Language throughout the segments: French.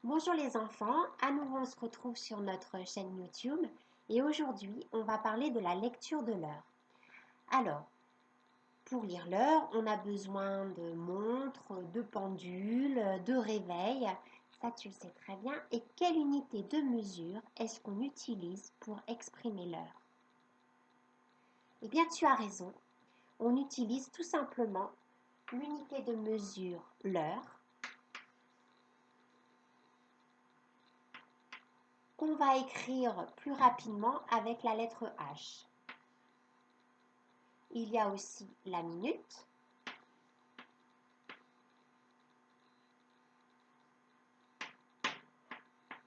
Bonjour les enfants, à nouveau on se retrouve sur notre chaîne YouTube et aujourd'hui on va parler de la lecture de l'heure. Alors, pour lire l'heure, on a besoin de montres, de pendules, de réveil, ça tu le sais très bien. Et quelle unité de mesure est-ce qu'on utilise pour exprimer l'heure? Eh bien tu as raison, on utilise tout simplement l'unité de mesure l'heure qu'on va écrire plus rapidement avec la lettre H. Il y a aussi la minute,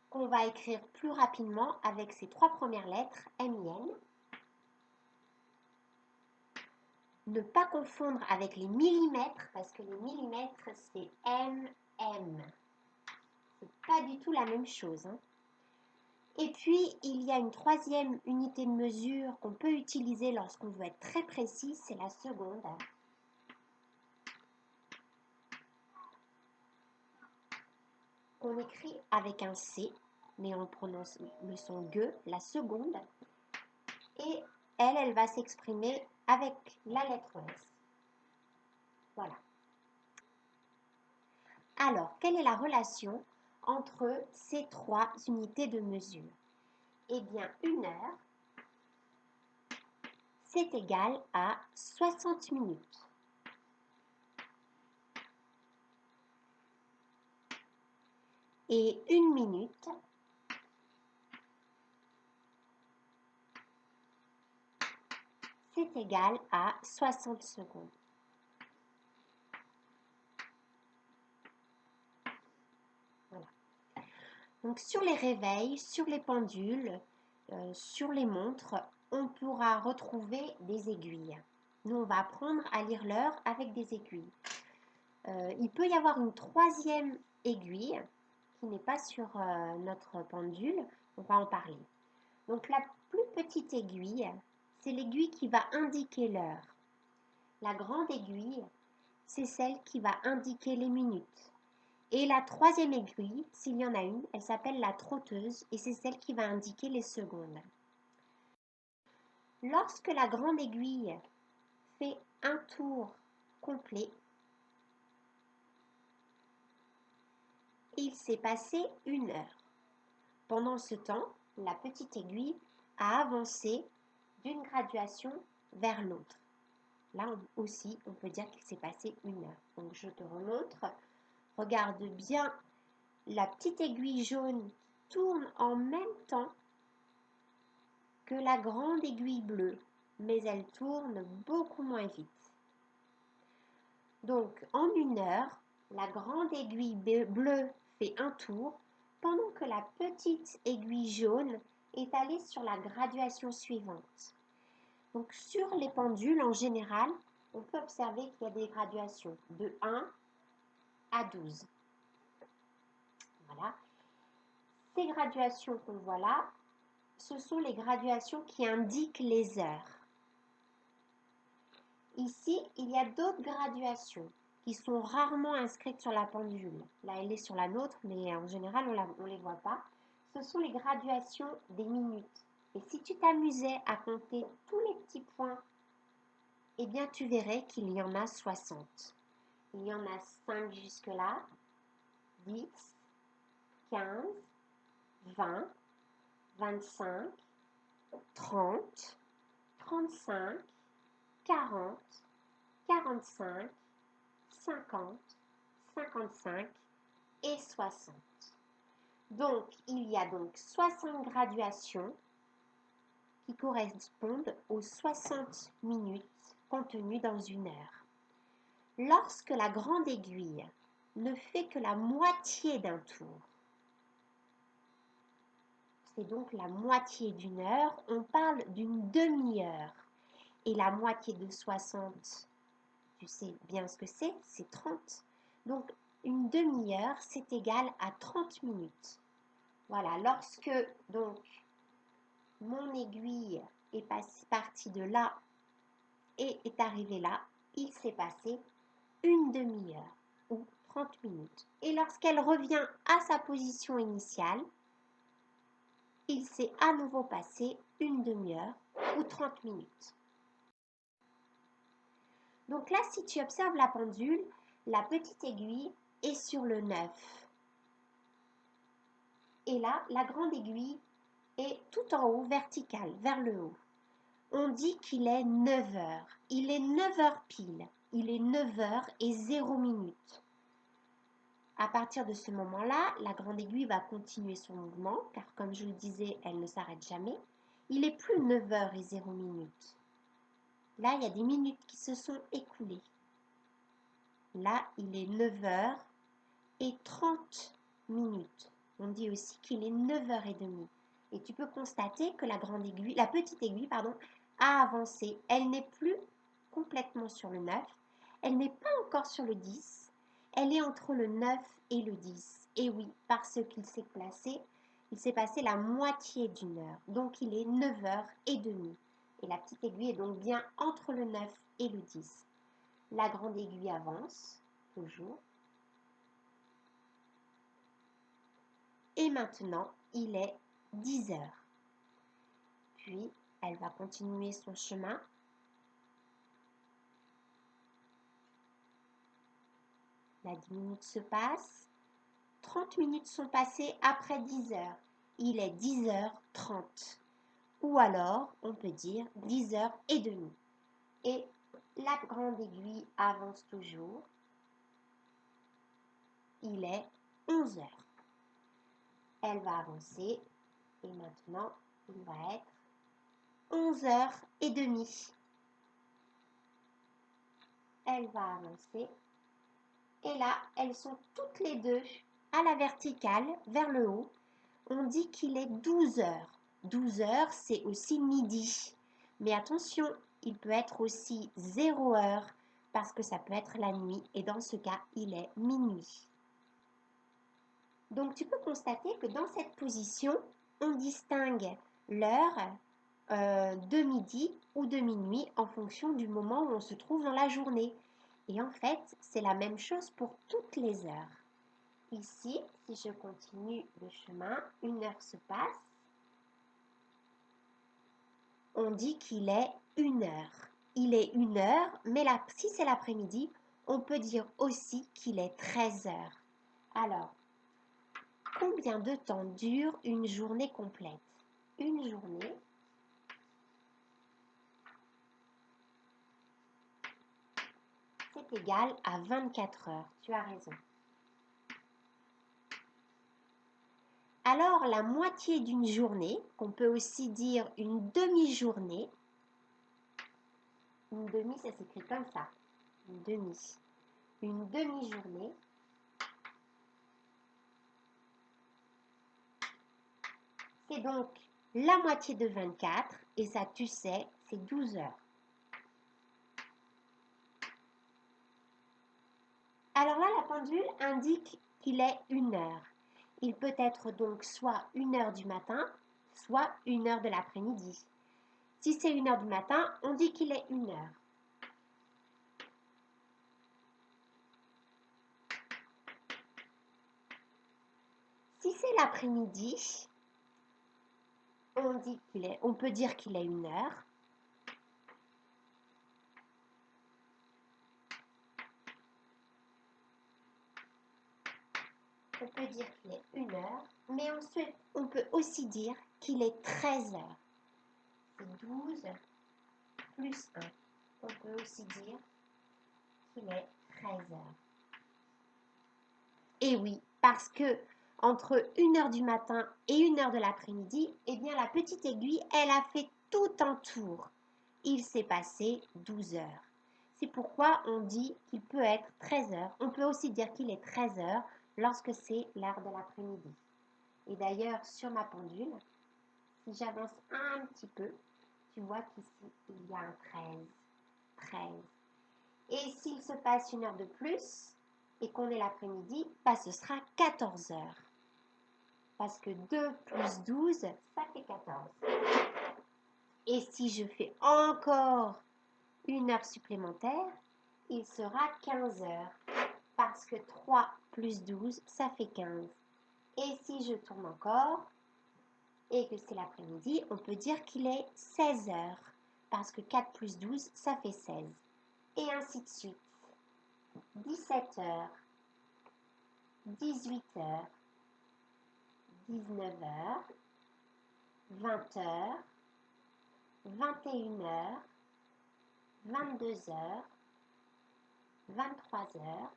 qu'on va écrire plus rapidement avec ses trois premières lettres, M-I-N. Ne pas confondre avec les millimètres, parce que les millimètres, c'est M-M. C'est pas du tout la même chose, hein. Et puis, il y a une troisième unité de mesure qu'on peut utiliser lorsqu'on veut être très précis, c'est la seconde. On écrit avec un C, mais on prononce le son GE, la seconde. Et elle va s'exprimer avec la lettre S. Voilà. Alors, quelle est la relation entre ces trois unités de mesure? Eh bien, une heure, c'est égal à 60 minutes. Et une minute, c'est égal à 60 secondes. Voilà. Donc, sur les réveils, sur les pendules, sur les montres, on pourra retrouver des aiguilles. Nous, on va apprendre à lire l'heure avec des aiguilles. Il peut y avoir une troisième aiguille qui n'est pas sur notre pendule. On va en parler. Donc, la plus petite aiguille, c'est l'aiguille qui va indiquer l'heure. La grande aiguille, c'est celle qui va indiquer les minutes. Et la troisième aiguille, s'il y en a une, elle s'appelle la trotteuse et c'est celle qui va indiquer les secondes. Lorsque la grande aiguille fait un tour complet, il s'est passé une heure. Pendant ce temps, la petite aiguille a avancé d'une graduation vers l'autre. Là aussi, on peut dire qu'il s'est passé une heure. Donc, je te remontre. Regarde bien la petite aiguille jaune qui tourne en même temps que la grande aiguille bleue, mais elle tourne beaucoup moins vite. Donc, en une heure, la grande aiguille bleue fait un tour, pendant que la petite aiguille jaune est allée sur la graduation suivante. Donc, sur les pendules, en général, on peut observer qu'il y a des graduations de 1 à 12. Voilà. Ces graduations qu'on voit là, ce sont les graduations qui indiquent les heures. Ici, il y a d'autres graduations qui sont rarement inscrites sur la pendule. Là, elle est sur la nôtre, mais en général, on ne les voit pas. Ce sont les graduations des minutes. Et si tu t'amusais à compter tous les petits points, eh bien, tu verrais qu'il y en a 60. Il y en a 5 jusque-là, 10, 15, 20, 25, 30, 35, 40, 45, 50, 55 et 60. Donc, il y a donc 60 graduations qui correspondent aux 60 minutes contenues dans une heure. Lorsque la grande aiguille ne fait que la moitié d'un tour, c'est donc la moitié d'une heure, on parle d'une demi-heure. Et la moitié de 60, tu sais bien ce que c'est 30. Donc, une demi-heure, c'est égal à 30 minutes. Voilà, lorsque donc mon aiguille est partie de là et est arrivée là, il s'est passé une demi-heure ou 30 minutes. Et lorsqu'elle revient à sa position initiale, il s'est à nouveau passé une demi-heure ou 30 minutes. Donc là, si tu observes la pendule, la petite aiguille est sur le 9. Et là, la grande aiguille est tout en haut, verticale, vers le haut. On dit qu'il est 9 heures. Il est 9 heures pile. Il est 9 heures et 0 minutes. À partir de ce moment-là, la grande aiguille va continuer son mouvement, car comme je le disais, elle ne s'arrête jamais. Il n'est plus 9 heures et 0 minutes. Là, il y a des minutes qui se sont écoulées. Là, il est 9 heures et 30 minutes. On dit aussi qu'il est 9h30. Et tu peux constater que la petite aiguille, a avancé. Elle n'est plus complètement sur le 9. Elle n'est pas encore sur le 10. Elle est entre le 9 et le 10. Et oui, parce qu'il s'est passé la moitié d'une heure. Donc, il est 9h30. Et la petite aiguille est donc bien entre le 9 et le 10. La grande aiguille avance, toujours. Et maintenant, il est 10 heures. Puis, elle va continuer son chemin. La 10 minutes se passent. 30 minutes sont passées après 10 heures. Il est 10h30. Ou alors, on peut dire 10h30. Et la grande aiguille avance toujours. Il est 11 heures. Elle va avancer. Et maintenant, il va être 11h30. Elle va avancer. Et là, elles sont toutes les deux à la verticale, vers le haut. On dit qu'il est 12 heures. 12 heures, c'est aussi midi. Mais attention, il peut être aussi 0 heure parce que ça peut être la nuit. Et dans ce cas, il est minuit. Donc, tu peux constater que dans cette position, on distingue l'heure de midi ou de minuit en fonction du moment où on se trouve dans la journée. Et en fait, c'est la même chose pour toutes les heures. Ici, si je continue le chemin, 1 heure se passe. On dit qu'il est 1 heure. Il est 1 heure, mais si c'est l'après-midi, on peut dire aussi qu'il est 13 heures. Alors, combien de temps dure une journée complète? Une journée, c'est égal à 24 heures. Tu as raison. Alors, la moitié d'une journée, qu'on peut aussi dire une demi-journée, une demi, ça s'écrit comme ça, une demi. Une demi-journée, c'est donc la moitié de 24, et ça, tu sais, c'est 12 heures. Alors là, la pendule indique qu'il est 1 heure. Il peut être donc soit 1 heure du matin, soit 1 heure de l'après-midi. Si c'est 1 heure du matin, on dit qu'il est 1 heure. Si c'est l'après-midi, on peut dire qu'il est 1 heure. On peut dire qu'il est 1 heure, mais ensuite, on peut aussi dire qu'il est 13 heures. C'est 12 plus 1. On peut aussi dire qu'il est 13 heures. Et oui, parce que entre 1 heure du matin et 1 heure de l'après-midi, eh bien la petite aiguille, elle a fait tout un tour. Il s'est passé 12 heures. C'est pourquoi on dit qu'il peut être 13 heures. On peut aussi dire qu'il est 13 heures lorsque c'est l'heure de l'après-midi. Et d'ailleurs, sur ma pendule, si j'avance un petit peu, tu vois qu'ici, il y a un 13. Et s'il se passe 1 heure de plus et qu'on est l'après-midi, ce sera 14 heures. Parce que 2 plus 12, ça fait 14. Et si je fais encore 1 heure supplémentaire, il sera 15 heures. parce que 3 plus 12, ça fait 15. Et si je tourne encore et que c'est l'après-midi, on peut dire qu'il est 16 heures parce que 4 plus 12, ça fait 16. Et ainsi de suite. 17 heures, 18 heures, 19 heures, 20 heures, 21 heures, 22 heures, 23 heures.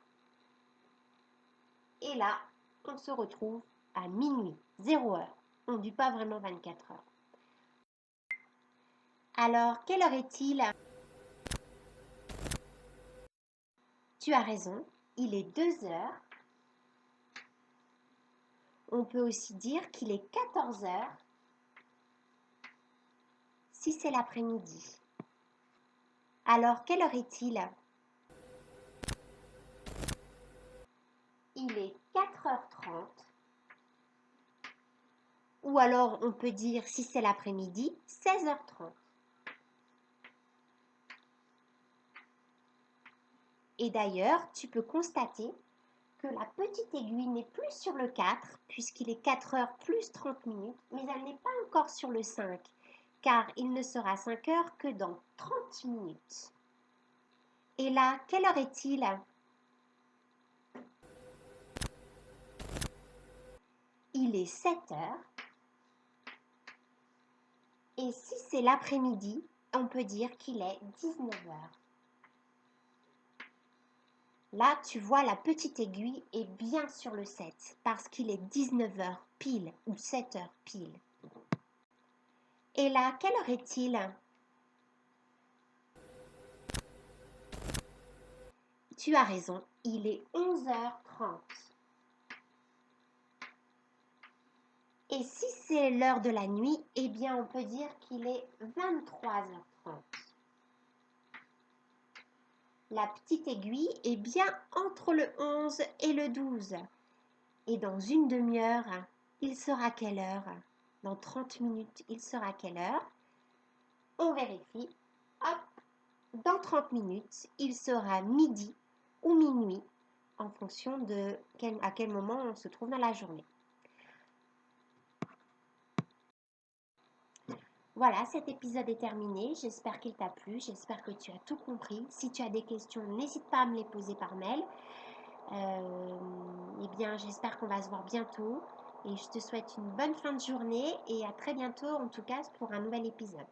Et là, on se retrouve à minuit, 0 heure. On ne dit pas vraiment 24 heures. Alors, quelle heure est-il? Tu as raison, il est 2 heures. On peut aussi dire qu'il est 14 heures si c'est l'après-midi. Alors, quelle heure est-il? Il est 4h30. Ou alors, on peut dire, si c'est l'après-midi, 16h30. Et d'ailleurs, tu peux constater que la petite aiguille n'est plus sur le 4, puisqu'il est 4 heures plus 30 minutes, mais elle n'est pas encore sur le 5, car il ne sera 5 heures que dans 30 minutes. Et là, quelle heure est-il? Il est 7 heures. Et si c'est l'après-midi, on peut dire qu'il est 19 heures. Là, tu vois, la petite aiguille est bien sur le 7 parce qu'il est 19 heures pile ou 7 heures pile. Et là, quelle heure est-il? Tu as raison, il est 11h30. Et si c'est l'heure de la nuit, eh bien on peut dire qu'il est 23h30. La petite aiguille est bien entre le 11 et le 12. Et dans une demi-heure, il sera quelle heure? Dans 30 minutes, il sera quelle heure? On vérifie. Hop, dans 30 minutes, il sera midi ou minuit en fonction de à quel moment on se trouve dans la journée. Voilà, cet épisode est terminé. J'espère qu'il t'a plu. J'espère que tu as tout compris. Si tu as des questions, n'hésite pas à me les poser par mail. Eh bien, j'espère qu'on va se voir bientôt. Et je te souhaite une bonne fin de journée et à très bientôt, en tout cas, pour un nouvel épisode.